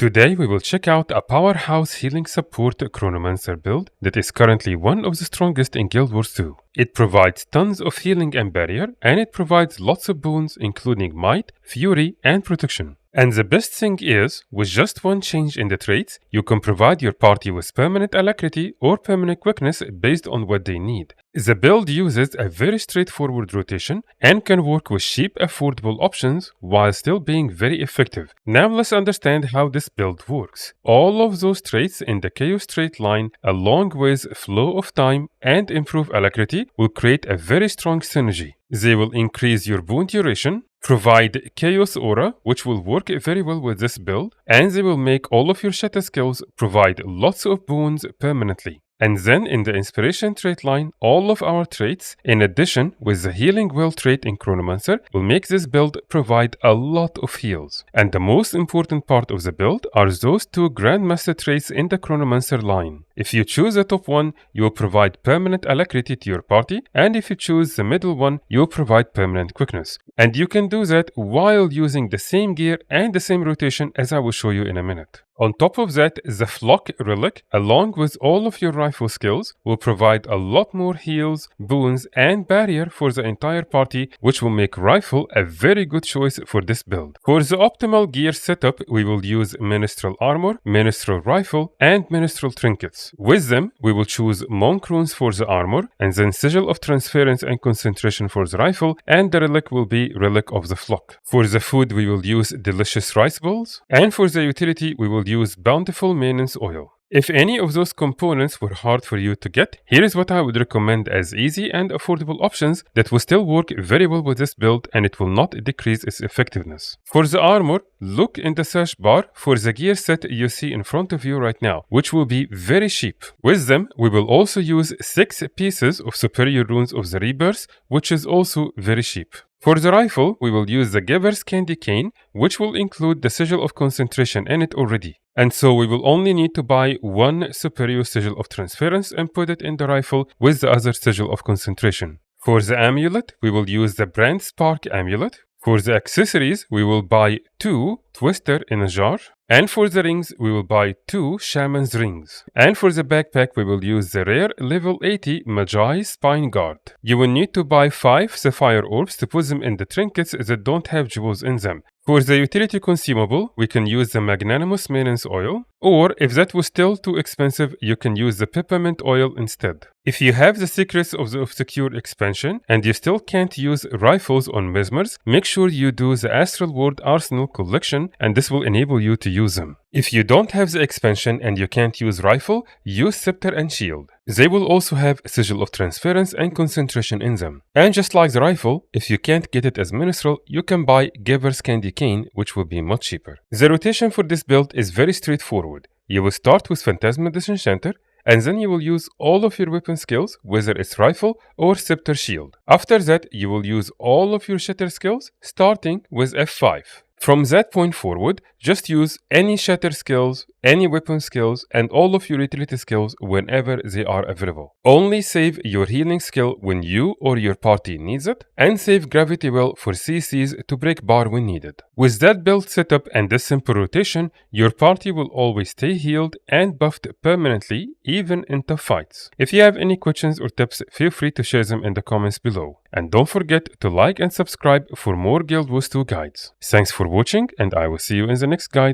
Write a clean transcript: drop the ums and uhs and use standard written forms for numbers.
Today we will check out a powerhouse healing support Chronomancer build that is currently one of the strongest in Guild Wars 2. It provides tons of healing and barrier, and it provides lots of boons including might, fury and protection. And the best thing is, with just one change in the traits, you can provide your party with permanent Alacrity or permanent Quickness based on what they need. The build uses a very straightforward rotation and can work with cheap, affordable options while still being very effective. Now let's understand how this build works. All of those traits in the Chaos trait line, along with Flow of Time and Improve Alacrity, will create a very strong synergy. They will increase your boon duration, provide Chaos Aura, which will work very well with this build, and they will make all of your shatter skills provide lots of boons permanently. And then in the Inspiration trait line, all of our traits, in addition with the Healing Well trait in Chronomancer, will make this build provide a lot of heals. And the most important part of the build are those two Grandmaster traits in the Chronomancer line. If you choose the top one, you will provide permanent Alacrity to your party, and if you choose the middle one, you will provide permanent Quickness. And you can do that while using the same gear and the same rotation as I will show you in a minute. On top of that, the Flock Relic, along with all of your rifle skills, will provide a lot more heals, boons and barrier for the entire party, which will make rifle a very good choice for this build. For the optimal gear setup, we will use Minstrel Armor, Minstrel Rifle and Minstrel Trinkets. With them, we will choose Monk Runes for the armor, and then Sigil of Transference and Concentration for the rifle, and the relic will be Relic of the Flock. For the food, we will use Delicious Rice Balls, and for the utility, we will use Bountiful Maintenance Oil. If any of those components were hard for you to get, here is what I would recommend as easy and affordable options that will still work very well with this build and it will not decrease its effectiveness. For the armor, look in the search bar for the gear set you see in front of you right now, which will be very cheap. With them, we will also use 6 pieces of Superior Runes of the Rebirth, which is also very cheap. For the rifle, we will use the Giver's Candy Cane, which will include the Sigil of Concentration in it already. And so we will only need to buy one Superior Sigil of Transference and put it in the rifle with the other Sigil of Concentration. For the amulet, we will use the Brand Spark Amulet. For the accessories, we will buy 2 Twister in a jar. And for the rings, we will buy 2 Shaman's Rings. And for the backpack, we will use the rare level 80 Magi Spine Guard. You will need to buy 5 Sapphire Orbs to put them in the trinkets that don't have jewels in them. For the utility consumable, we can use the Magnanimous Maintenance Oil, or if that was still too expensive, you can use the Peppermint Oil instead. If you have the Secrets of the Obscure expansion and you still can't use rifles on Mesmers, make sure you do the Astral Ward Arsenal collection and this will enable you to use them. If you don't have the expansion and you can't use rifle, use Scepter and Shield. They will also have Sigil of Transference and Concentration in them. And just like the rifle, if you can't get it as Minstrel, you can buy Giver's Candy Cane, which will be much cheaper. The rotation for this build is very straightforward. You will start with Phantasma Disenchanter, and then you will use all of your weapon skills, whether it's rifle or scepter shield. After that, you will use all of your shatter skills, starting with F5. From that point forward, just use any shatter skills, any weapon skills, and all of your utility skills whenever they are available. Only save your healing skill when you or your party needs it, and save Gravity Well for CCs to break bar when needed. With that build setup and this simple rotation, your party will always stay healed and buffed permanently, even in tough fights. If you have any questions or tips, feel free to share them in the comments below. And don't forget to like and subscribe for more Guild Wars 2 guides. Thanks for watching, and I will see you in the next guide.